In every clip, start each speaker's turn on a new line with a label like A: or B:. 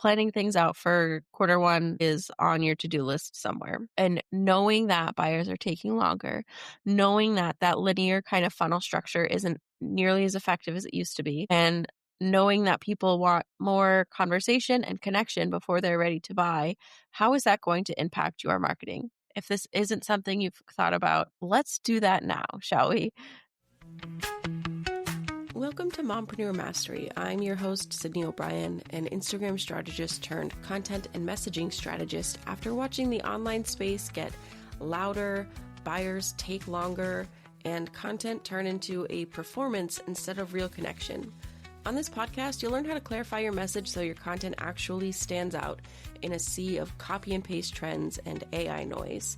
A: planning things out for quarter one is on your to-do list somewhere. And knowing that buyers are taking longer, knowing that that linear kind of funnel structure isn't nearly as effective as it used to be, and knowing that people want more conversation and connection before they're ready to buy, how is that going to impact your marketing? If this isn't something you've thought about, let's do that now, shall we? Welcome to Mompreneur Mastery. I'm your host, Sydney O'Brien, an Instagram strategist turned content and messaging strategist after watching the online space get louder, buyers take longer, and content turn into a performance instead of real connection. On this podcast, you'll learn how to clarify your message so your content actually stands out in a sea of copy and paste trends and AI noise,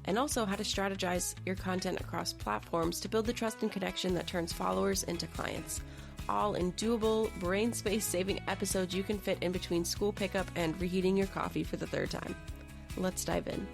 A: and also how to strategize your content across platforms to build the trust and connection that turns followers into clients. All in doable, brain space saving episodes you can fit in between school pickup and reheating your coffee for the third time. Let's dive in.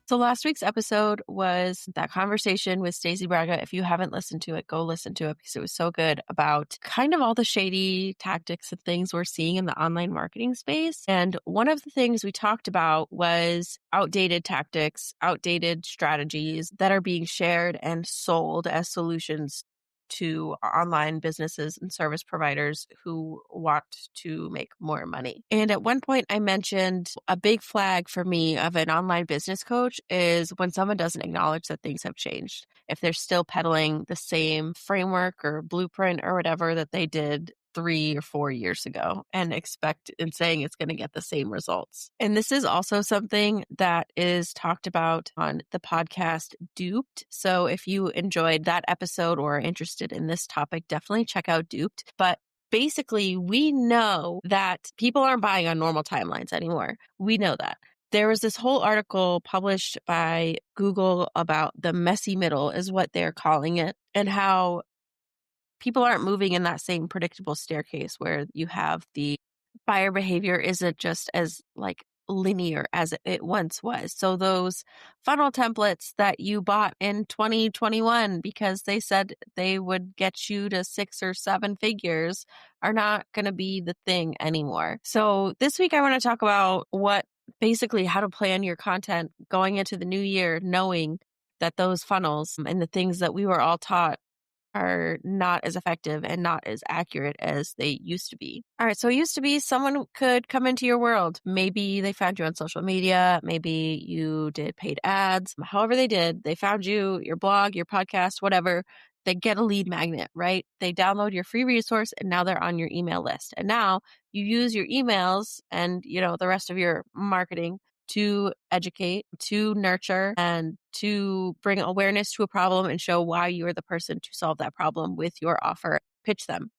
A: So last week's episode was that conversation with Stacey Braga. If you haven't listened to it, go listen to it because it was so good, about kind of all the shady tactics and things we're seeing in the online marketing space. And one of the things we talked about was outdated tactics, outdated strategies that are being shared and sold as solutions to online businesses and service providers who want to make more money. And at one point I mentioned a big flag for me of an online business coach is when someone doesn't acknowledge that things have changed. If they're still peddling the same framework or blueprint or whatever that they did 3 or 4 years ago and saying it's going to get the same results. And this is also something that is talked about on the podcast Duped. So if you enjoyed that episode or are interested in this topic, definitely check out Duped. But basically, we know that people aren't buying on normal timelines anymore. We know that. There was this whole article published by Google about the messy middle, is what they're calling it, and how people aren't moving in that same predictable staircase where you have the buyer behavior isn't just as linear as it once was. So those funnel templates that you bought in 2021 because they said they would get you to 6 or 7 figures are not going to be the thing anymore. So this week I want to talk about how to plan your content going into the new year, knowing that those funnels and the things that we were all taught are not as effective and not as accurate as they used to be. All right. So it used to be someone could come into your world. Maybe they found you on social media. Maybe you did paid ads. However they did, they found you, your blog, your podcast, whatever. They get a lead magnet, right? They download your free resource and now they're on your email list. And now you use your emails and, the rest of your marketing to educate, to nurture, and to bring awareness to a problem and show why you are the person to solve that problem with your offer. Pitch them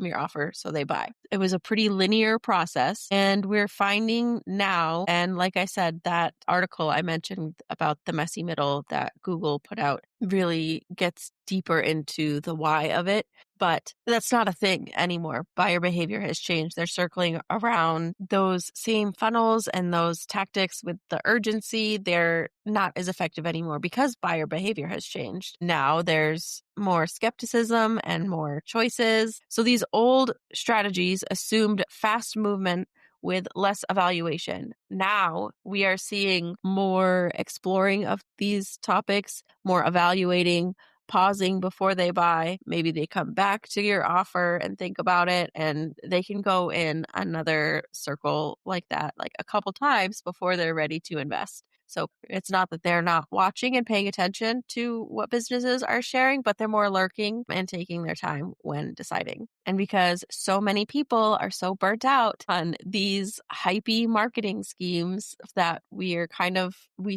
A: your offer so they buy. It was a pretty linear process, and we're finding now, and like I said, that article I mentioned about the messy middle that Google put out really gets deeper into the why of it. But that's not a thing anymore. Buyer behavior has changed. They're circling around those same funnels and those tactics with the urgency. They're not as effective anymore because buyer behavior has changed. Now there's more skepticism and more choices. So these old strategies assumed fast movement with less evaluation. Now we are seeing more exploring of these topics, more evaluating, pausing before they buy. Maybe they come back to your offer and think about it, and they can go in another circle like that, like a couple times before they're ready to invest. So it's not that they're not watching and paying attention to what businesses are sharing, but they're more lurking and taking their time when deciding. And because so many people are so burnt out on these hypey marketing schemes that we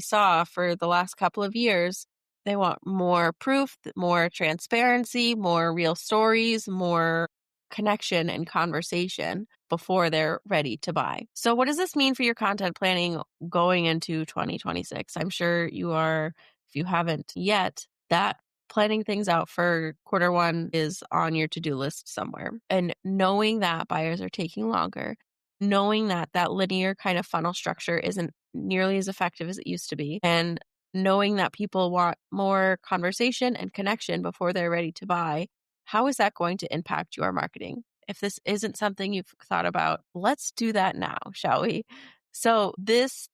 A: saw for the last couple of years, they want more proof, more transparency, more real stories, more connection and conversation before they're ready to buy. So what does this mean for your content planning going into 2026? I'm sure you are, if you haven't yet, that planning things out for quarter one is on your to-do list somewhere. And knowing that buyers are taking longer, knowing that that linear kind of funnel structure isn't nearly as effective as it used to be, and knowing that people want more conversation and connection before they're ready to buy, how is that going to impact your marketing? If this isn't something you've thought about, let's do that now, shall we? So this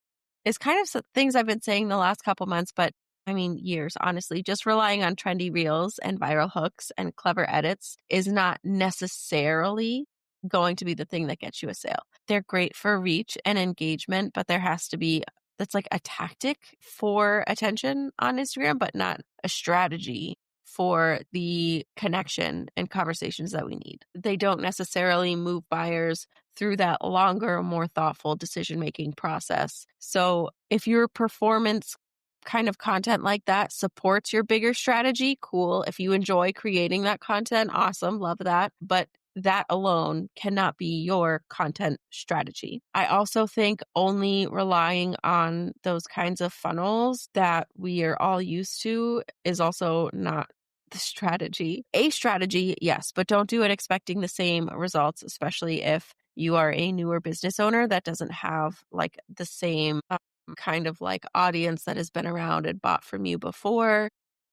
A: is kind of things I've been saying the last couple months, but I mean, years, honestly. Just relying on trendy reels and viral hooks and clever edits is not necessarily going to be the thing that gets you a sale. They're great for reach and engagement, but there has to be that's like a tactic for attention on Instagram, but not a strategy for the connection and conversations that we need. They don't necessarily move buyers through that longer, more thoughtful decision making process. So if your performance kind of content like that supports your bigger strategy, cool. If you enjoy creating that content, awesome, love that. But that alone cannot be your content strategy. I also think only relying on those kinds of funnels that we are all used to is also not the strategy. A strategy, yes, but don't do it expecting the same results, especially if you are a newer business owner that doesn't have like the same kind of like audience that has been around and bought from you before,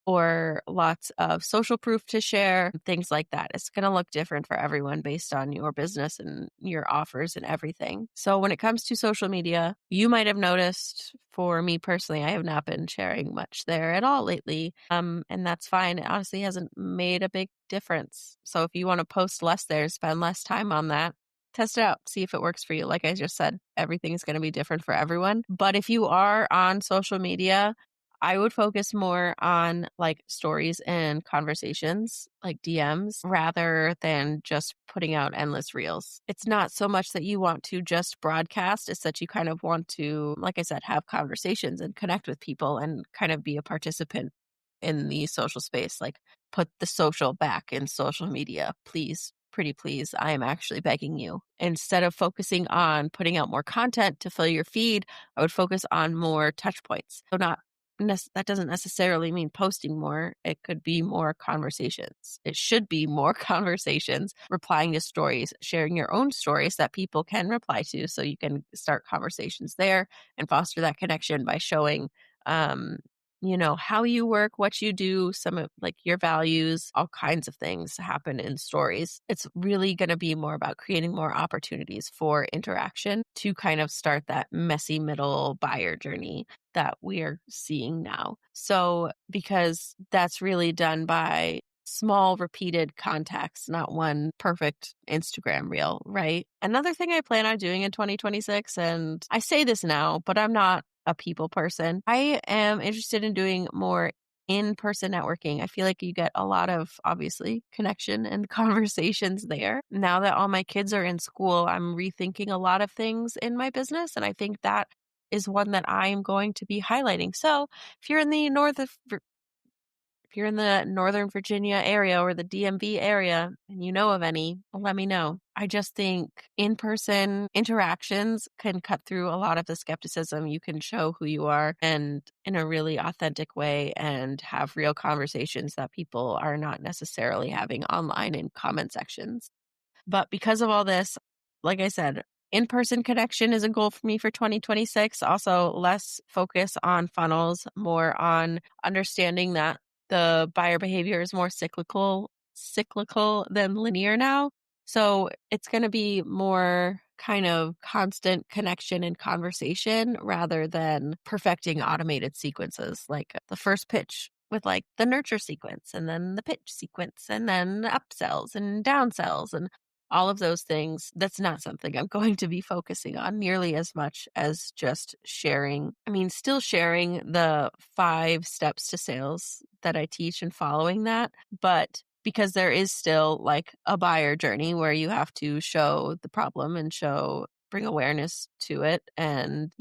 A: or lots of social proof to share, things like that. It's going to look different for everyone based on your business and your offers and everything. So when it comes to social media, you might have noticed for me personally, I have not been sharing much there at all lately. And that's fine. It honestly hasn't made a big difference. So if you want to post less there, spend less time on that, test it out, see if it works for you. Like I just said, everything is going to be different for everyone. But if you are on social media, I would focus more on like stories and conversations, like DMs, rather than just putting out endless reels. It's not so much that you want to just broadcast, it's that you kind of want to, like I said, have conversations and connect with people and kind of be a participant in the social space. Like put the social back in social media, please. Pretty please. I am actually begging you. Instead of focusing on putting out more content to fill your feed, I would focus on more touch points. So not that doesn't necessarily mean posting more. It could be more conversations. It should be more conversations, replying to stories, sharing your own stories that people can reply to so you can start conversations there and foster that connection by showing how you work, what you do, some of like your values, all kinds of things happen in stories. It's really going to be more about creating more opportunities for interaction to kind of start that messy middle buyer journey that we are seeing now. So, because that's really done by small repeated contacts, not one perfect Instagram reel, right? Another thing I plan on doing in 2026, and I say this now, but I'm not a people person. I am interested in doing more in-person networking. I feel like you get a lot of obviously connection and conversations there. Now that all my kids are in school, I'm rethinking a lot of things in my business. And I think that is one that I'm going to be highlighting. So if you're in the if you're in the Northern Virginia area or the DMV area and you know of any, let me know. I just think in-person interactions can cut through a lot of the skepticism. You can show who you are and in a really authentic way and have real conversations that people are not necessarily having online in comment sections. But because of all this, like I said, in-person connection is a goal for me for 2026. Also, less focus on funnels, more on understanding that the buyer behavior is more cyclical than linear now. So it's going to be more kind of constant connection and conversation rather than perfecting automated sequences like the first pitch with like the nurture sequence and then the pitch sequence and then upsells and downsells and all of those things. That's not something I'm going to be focusing on nearly as much as just sharing. I mean, still sharing the 5 steps to sales that I teach and following that, but because there is still like a buyer journey where you have to show the problem and bring awareness to it and,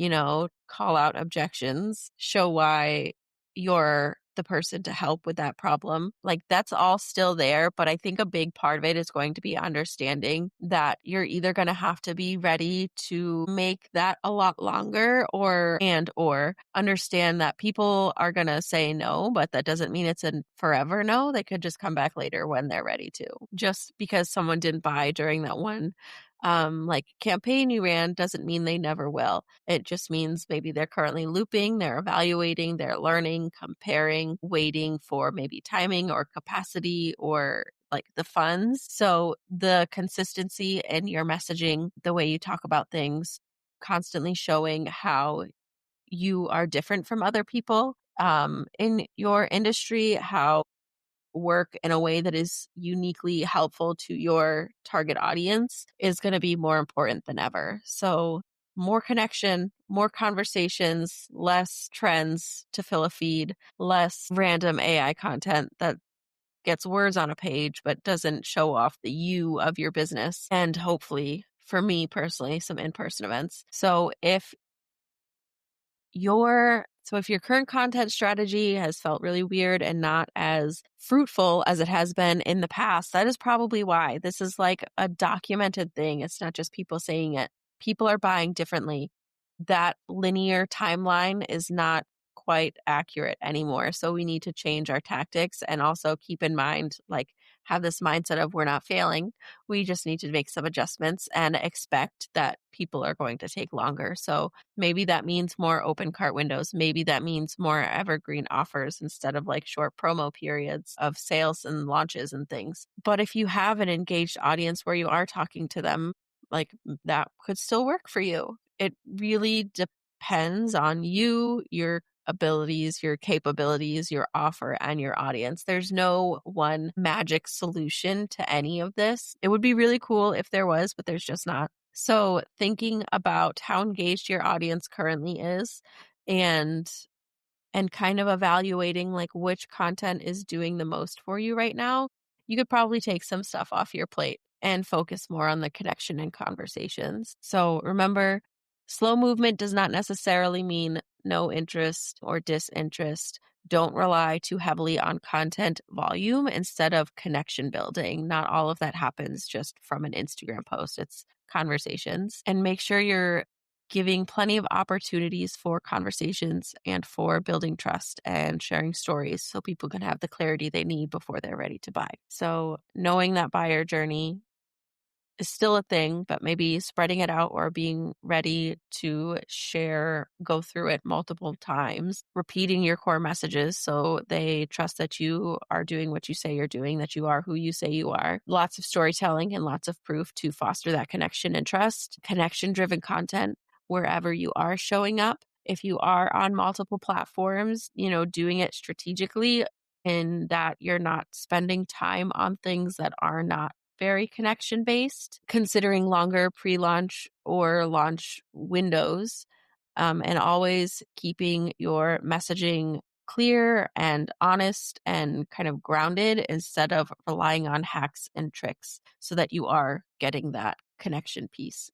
A: call out objections, show why you're the person to help with that problem. Like that's all still there. But I think a big part of it is going to be understanding that you're either going to have to be ready to make that a lot longer or understand that people are going to say no, but that doesn't mean it's a forever no. They could just come back later when they're ready to. Just because someone didn't buy during that one campaign you ran doesn't mean they never will. It just means maybe they're currently looping, they're evaluating, they're learning, comparing, waiting for maybe timing or capacity or like the funds. So the consistency in your messaging, the way you talk about things, constantly showing how you are different from other people in your industry, how work in a way that is uniquely helpful to your target audience is going to be more important than ever. So more connection, more conversations, less trends to fill a feed, less random AI content that gets words on a page but doesn't show off the you of your business. And hopefully, for me personally, some in-person events. If your current content strategy has felt really weird and not as fruitful as it has been in the past, that is probably why. This is like a documented thing. It's not just people saying it. People are buying differently. That linear timeline is not quite accurate anymore. So we need to change our tactics and also keep in mind, like, have this mindset of we're not failing. We just need to make some adjustments and expect that people are going to take longer. So maybe that means more open cart windows. Maybe that means more evergreen offers instead of like short promo periods of sales and launches and things. But if you have an engaged audience where you are talking to them, like, that could still work for you. It really depends on you, your abilities, your capabilities, your offer, and your audience. There's no one magic solution to any of this. It would be really cool if there was, but there's just not. So thinking about how engaged your audience currently is and kind of evaluating like which content is doing the most for you right now, you could probably take some stuff off your plate and focus more on the connection and conversations. So remember, slow movement does not necessarily mean no interest or disinterest. Don't rely too heavily on content volume instead of connection building. Not all of that happens just from an Instagram post. It's conversations. And make sure you're giving plenty of opportunities for conversations and for building trust and sharing stories so people can have the clarity they need before they're ready to buy. So knowing that buyer journey is still a thing, but maybe spreading it out or being ready to go through it multiple times, repeating your core messages so they trust that you are doing what you say you're doing, that you are who you say you are. Lots of storytelling and lots of proof to foster that connection and trust. Connection-driven content wherever you are showing up. If you are on multiple platforms, doing it strategically in that you're not spending time on things that are not very connection based, considering longer pre-launch or launch windows, and always keeping your messaging clear and honest and kind of grounded instead of relying on hacks and tricks so that you are getting that connection piece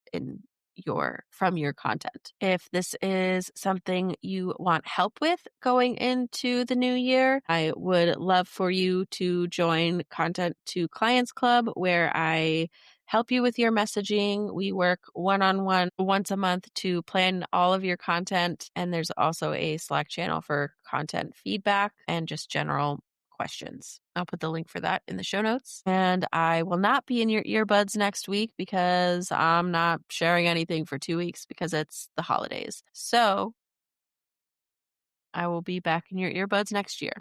A: from your content. If this is something you want help with going into the new year, I would love for you to join Content to Clients Club, where I help you with your messaging. We work one-on-one once a month to plan all of your content. And there's also a Slack channel for content feedback and just general questions. I'll put the link for that in the show notes. And I will not be in your earbuds next week because I'm not sharing anything for 2 weeks because it's the holidays. So I will be back in your earbuds next year.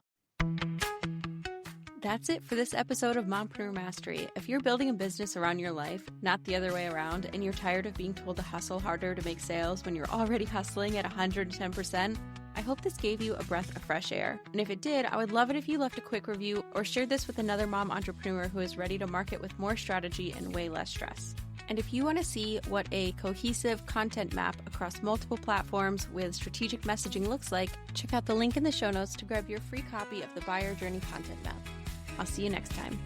A: That's it for this episode of Mompreneur Mastery. If you're building a business around your life, not the other way around, and you're tired of being told to hustle harder to make sales when you're already hustling at 110%, I hope this gave you a breath of fresh air. And if it did, I would love it if you left a quick review or shared this with another mom entrepreneur who is ready to market with more strategy and way less stress. And if you want to see what a cohesive content map across multiple platforms with strategic messaging looks like, check out the link in the show notes to grab your free copy of the Buyer Journey Content Map. I'll see you next time.